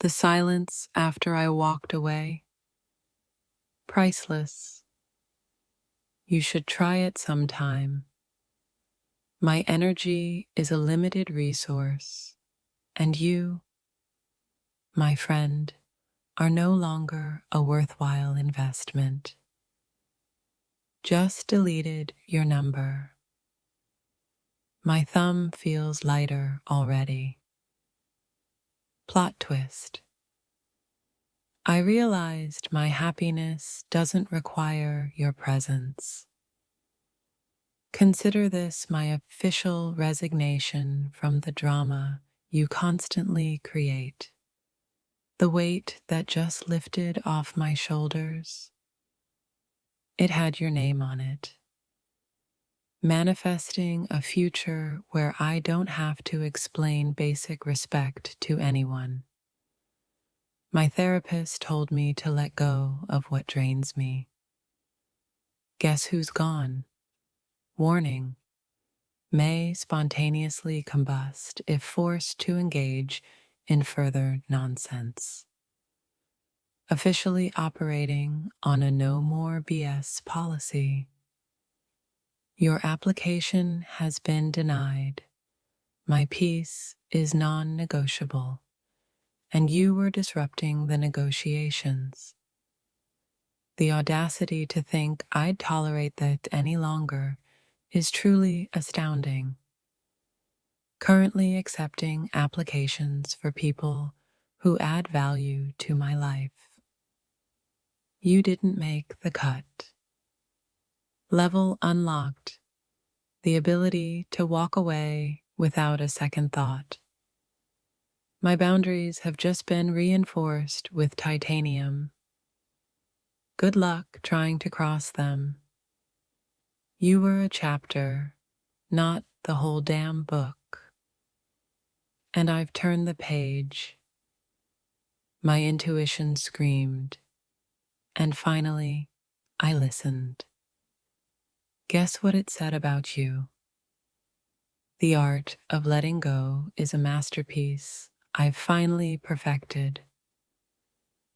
The silence after I walked away, priceless. You should try it sometime. My energy is a limited resource, and you, my friend, are no longer a worthwhile investment. Just deleted your number. My thumb feels lighter already. Plot twist. I realized my happiness doesn't require your presence. Consider this my official resignation from the drama you constantly create. The weight that just lifted off my shoulders, it had your name on it. Manifesting a future where I don't have to explain basic respect to anyone. My therapist told me to let go of what drains me. Guess who's gone? Warning: may spontaneously combust if forced to engage in further nonsense. Officially operating on a no more BS policy. Your application has been denied. My peace is non-negotiable, and you were disrupting the negotiations. The audacity to think I'd tolerate that any longer is truly astounding. Currently accepting applications for people who add value to my life. You didn't make the cut. Level unlocked. The ability to walk away without a second thought. My boundaries have just been reinforced with titanium. Good luck trying to cross them. You were a chapter, not the whole damn book. And I've turned the page. My intuition screamed, and finally, I listened. Guess what it said about you? The art of letting go is a masterpiece I've finally perfected.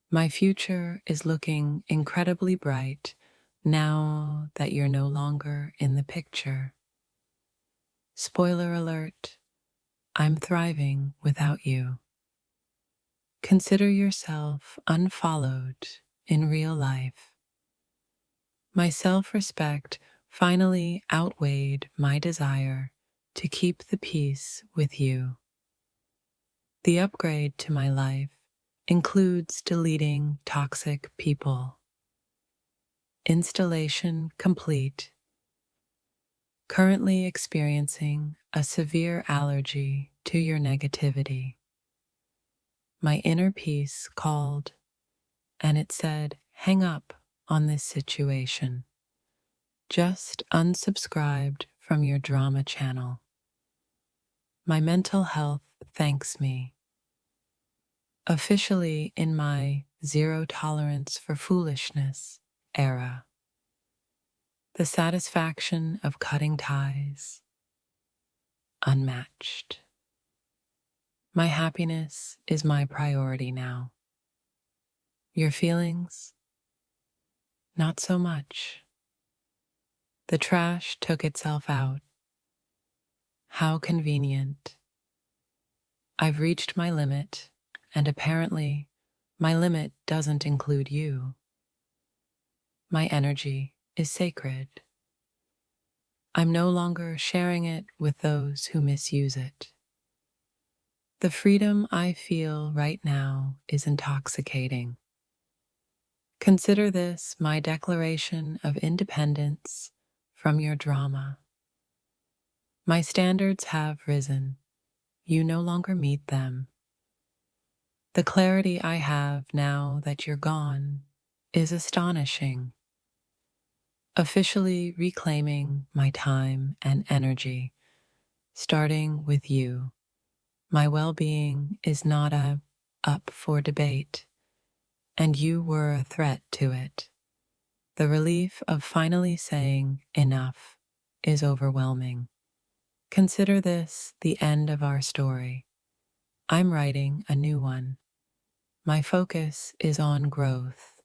My future is looking incredibly bright now that you're no longer in the picture. Spoiler alert, I'm thriving without you. Consider yourself unfollowed in real life. My self-respect finally outweighed my desire to keep the peace with you. The upgrade to my life includes deleting toxic people. Installation complete. Currently experiencing a severe allergy to your negativity. My inner peace called, and it said, hang up on this situation. Just unsubscribed from your drama channel. My mental health thanks me. Officially in my zero tolerance for foolishness era. The satisfaction of cutting ties, unmatched. My happiness is my priority now. Your feelings? Not so much. The trash took itself out. How convenient. I've reached my limit, and apparently, my limit doesn't include you. My energy is sacred. I'm no longer sharing it with those who misuse it. The freedom I feel right now is intoxicating. Consider this my declaration of independence from your drama. My standards have risen. You no longer meet them. The clarity I have now that you're gone is astonishing. Officially reclaiming my time and energy, starting with you. My well-being is not up for debate, and you were a threat to it. The relief of finally saying enough is overwhelming. Consider this the end of our story. I'm writing a new one. My focus is on growth,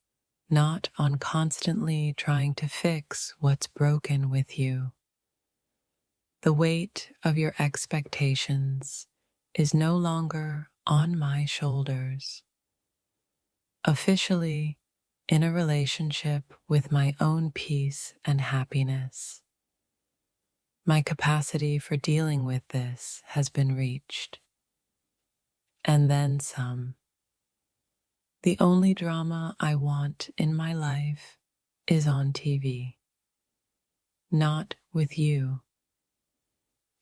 not on constantly trying to fix what's broken with you. The weight of your expectations is no longer on my shoulders. Officially in a relationship with my own peace and happiness. My capacity for dealing with this has been reached. And then some. The only drama I want in my life is on TV. Not with you.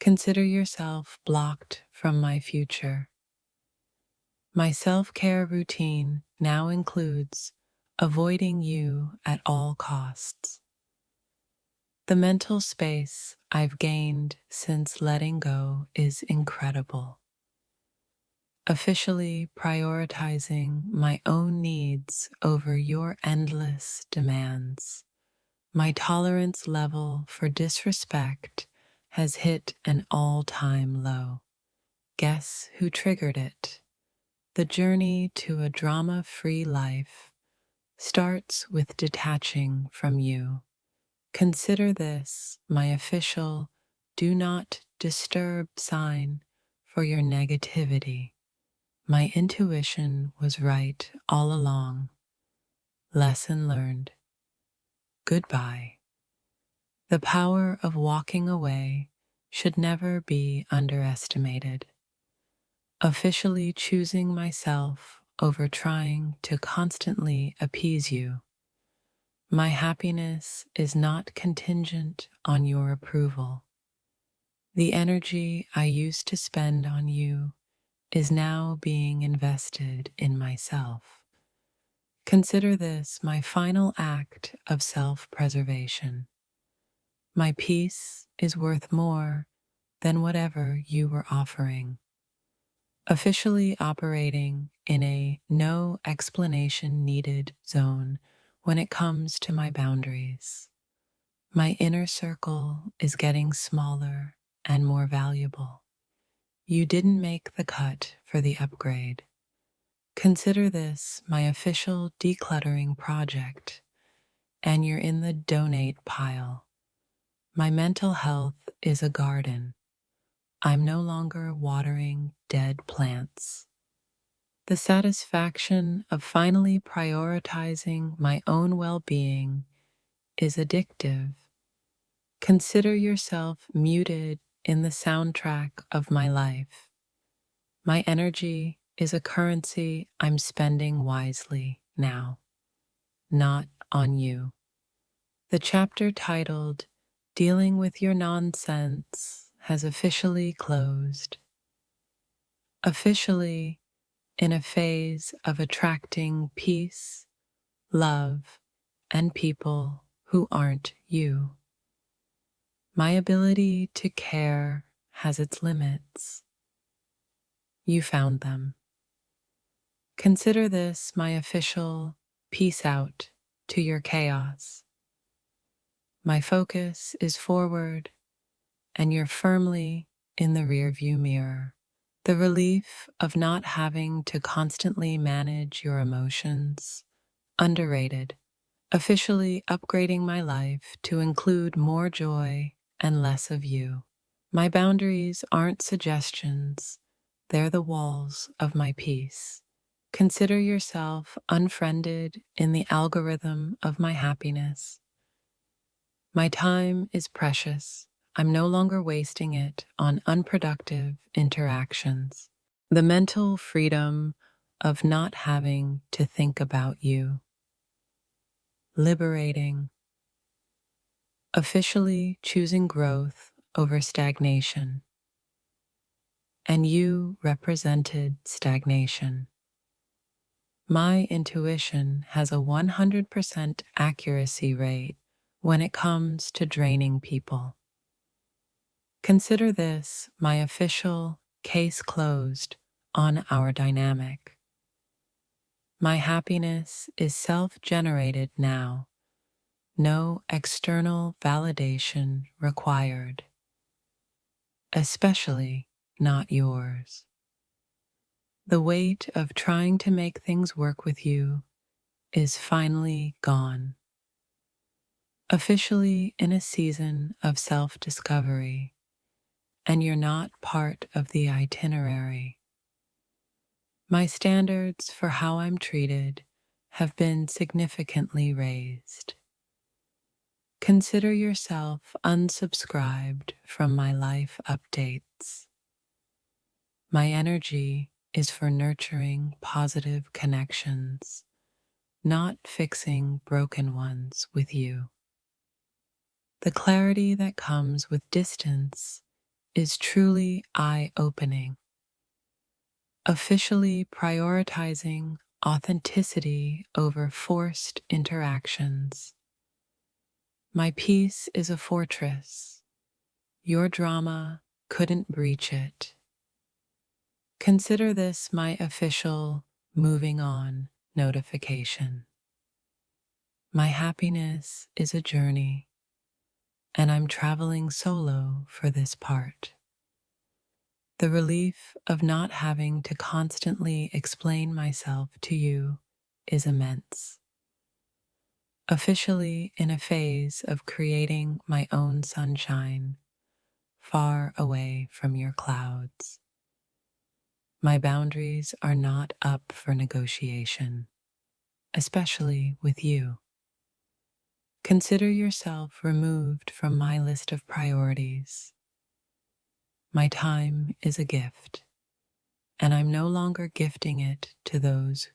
Consider yourself blocked from my future. My self-care routine now includes avoiding you at all costs. The mental space I've gained since letting go is incredible. Officially prioritizing my own needs over your endless demands. My tolerance level for disrespect has hit an all-time low. Guess who triggered it? The journey to a drama-free life starts with detaching from you. Consider this my official do not disturb sign for your negativity. My intuition was right all along. Lesson learned. Goodbye. The power of walking away should never be underestimated. Officially choosing myself over trying to constantly appease you. My happiness is not contingent on your approval. The energy I used to spend on you is now being invested in myself. Consider this my final act of self-preservation. My peace is worth more than whatever you were offering. Officially operating in a no explanation needed zone when it comes to my boundaries. My inner circle is getting smaller and more valuable. You didn't make the cut for the upgrade. Consider this my official decluttering project, and you're in the donate pile. My mental health is a garden. I'm no longer watering dead plants. The satisfaction of finally prioritizing my own well-being is addictive. Consider yourself muted in the soundtrack of my life. My energy is a currency I'm spending wisely now, not on you. The chapter titled Dealing with Your Nonsense has officially closed. Officially in a phase of attracting peace, love, and people who aren't you. My ability to care has its limits. You found them. Consider this my official peace out to your chaos. My focus is forward, and you're firmly in the rearview mirror. The relief of not having to constantly manage your emotions. Underrated. Officially upgrading my life to include more joy and less of you. My boundaries aren't suggestions, they're the walls of my peace. Consider yourself unfriended in the algorithm of my happiness. My time is precious. I'm no longer wasting it on unproductive interactions. The mental freedom of not having to think about you. Liberating. Officially choosing growth over stagnation. And you represented stagnation. My intuition has a 100% accuracy rate when it comes to draining people. Consider this my official case closed on our dynamic. My happiness is self-generated now. No external validation required. Especially not yours. The weight of trying to make things work with you is finally gone. Officially in a season of self-discovery, and you're not part of the itinerary. My standards for how I'm treated have been significantly raised. Consider yourself unsubscribed from my life updates. My energy is for nurturing positive connections, not fixing broken ones with you. The clarity that comes with distance is truly eye-opening. Officially prioritizing authenticity over forced interactions. My peace is a fortress. Your drama couldn't breach it. Consider this my official moving on notification. My happiness is a journey, and I'm traveling solo for this part. The relief of not having to constantly explain myself to you is immense. Officially in a phase of creating my own sunshine, far away from your clouds. My boundaries are not up for negotiation, especially with you. Consider yourself removed from my list of priorities. My time is a gift, and I'm no longer gifting it to those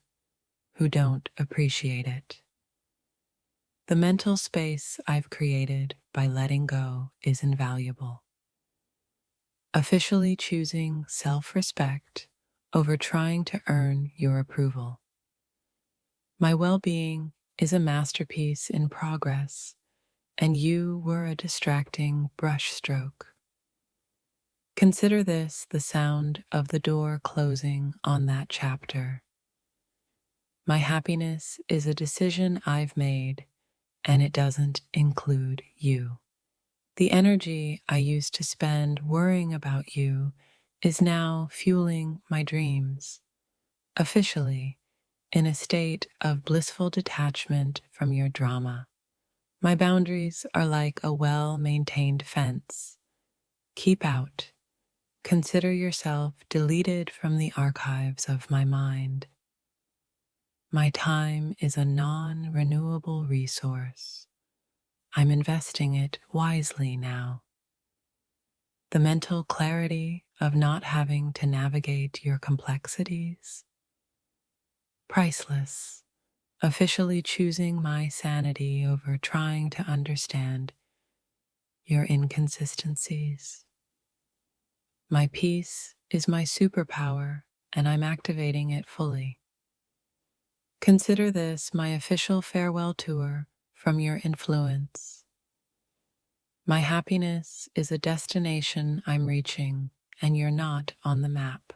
who don't appreciate it. The mental space I've created by letting go is invaluable. Officially choosing self-respect over trying to earn your approval. My well-being is a masterpiece in progress, and you were a distracting brushstroke. Consider this the sound of the door closing on that chapter. My happiness is a decision I've made, and it doesn't include you. The energy I used to spend worrying about you is now fueling my dreams. Officially, in a state of blissful detachment from your drama. My boundaries are like a well-maintained fence. Keep out. Consider yourself deleted from the archives of my mind. My time is a non-renewable resource. I'm investing it wisely now. The mental clarity of not having to navigate your complexities. Priceless. Officially choosing my sanity over trying to understand your inconsistencies. My peace is my superpower, and I'm activating it fully. Consider this my official farewell tour from your influence. My happiness is a destination I'm reaching, and you're not on the map.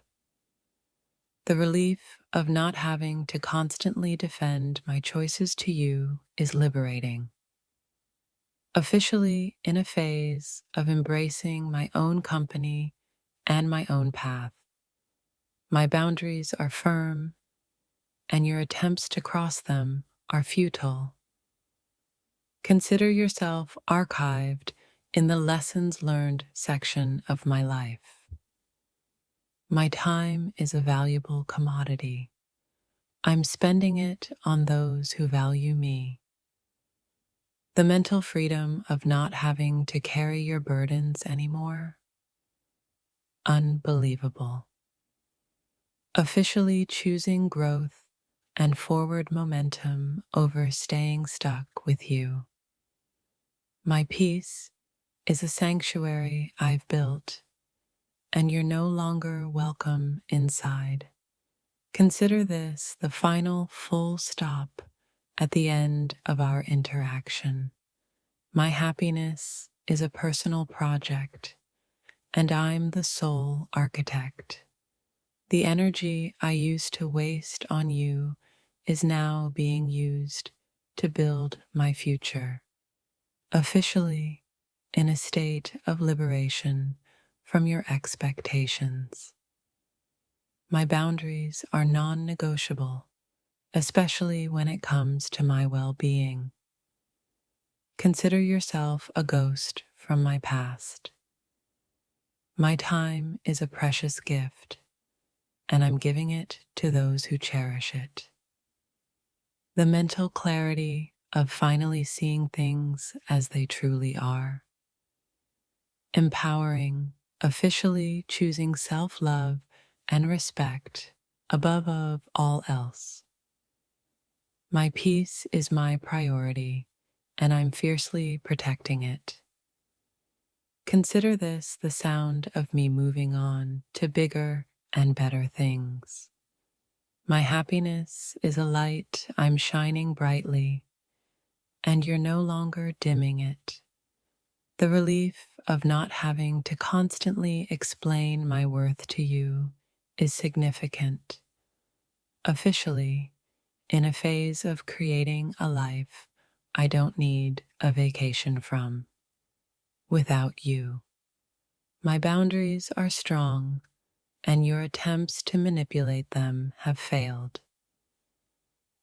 The relief of not having to constantly defend my choices to you is liberating. Officially in a phase of embracing my own company and my own path. My boundaries are firm, and your attempts to cross them are futile. Consider yourself archived in the lessons learned section of my life. My time is a valuable commodity. I'm spending it on those who value me. The mental freedom of not having to carry your burdens anymore. Unbelievable. Officially choosing growth and forward momentum over staying stuck with you. My peace is a sanctuary I've built, and you're no longer welcome inside. Consider this the final full stop at the end of our interaction. My happiness is a personal project, and I'm the sole architect. The energy I used to waste on you is now being used to build my future. Officially in a state of liberation from your expectations. My boundaries are non-negotiable, especially when it comes to my well-being. Consider yourself a ghost from my past. My time is a precious gift, and I'm giving it to those who cherish it. The mental clarity of finally seeing things as they truly are. Empowering, officially choosing self-love and respect above all else. My peace is my priority, and I'm fiercely protecting it. Consider this the sound of me moving on to bigger and better things. My happiness is a light I'm shining brightly, and you're no longer dimming it. The relief of not having to constantly explain my worth to you is significant. Officially, in a phase of creating a life I don't need a vacation from. Without you, my boundaries are strong, and your attempts to manipulate them have failed.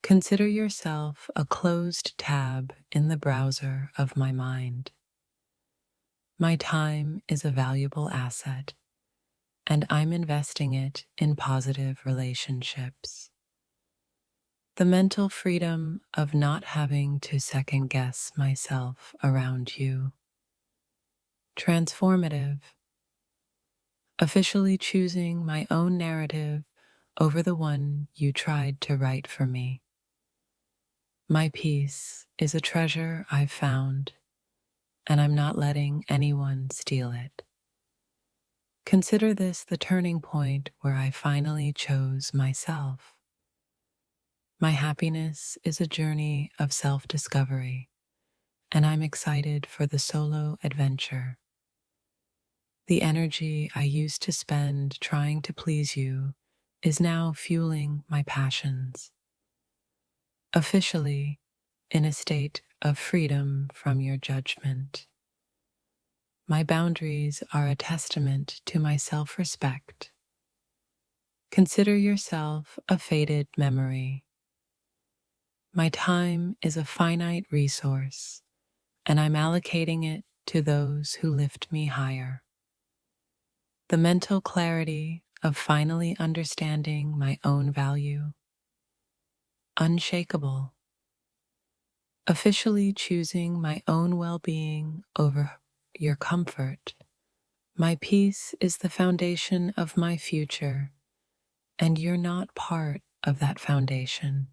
Consider yourself a closed tab in the browser of my mind. My time is a valuable asset, and I'm investing it in positive relationships. The mental freedom of not having to second guess myself around you. Transformative. Officially choosing my own narrative over the one you tried to write for me. My peace is a treasure I've found, and I'm not letting anyone steal it. Consider this the turning point where I finally chose myself. My happiness is a journey of self-discovery, and I'm excited for the solo adventure. The energy I used to spend trying to please you is now fueling my passions. Officially, in a state of freedom from your judgment. My boundaries are a testament to my self-respect. Consider yourself a faded memory. My time is a finite resource, and I'm allocating it to those who lift me higher. The mental clarity of finally understanding my own value. Unshakable. Officially choosing my own well-being over your comfort. My peace is the foundation of my future, and you're not part of that foundation.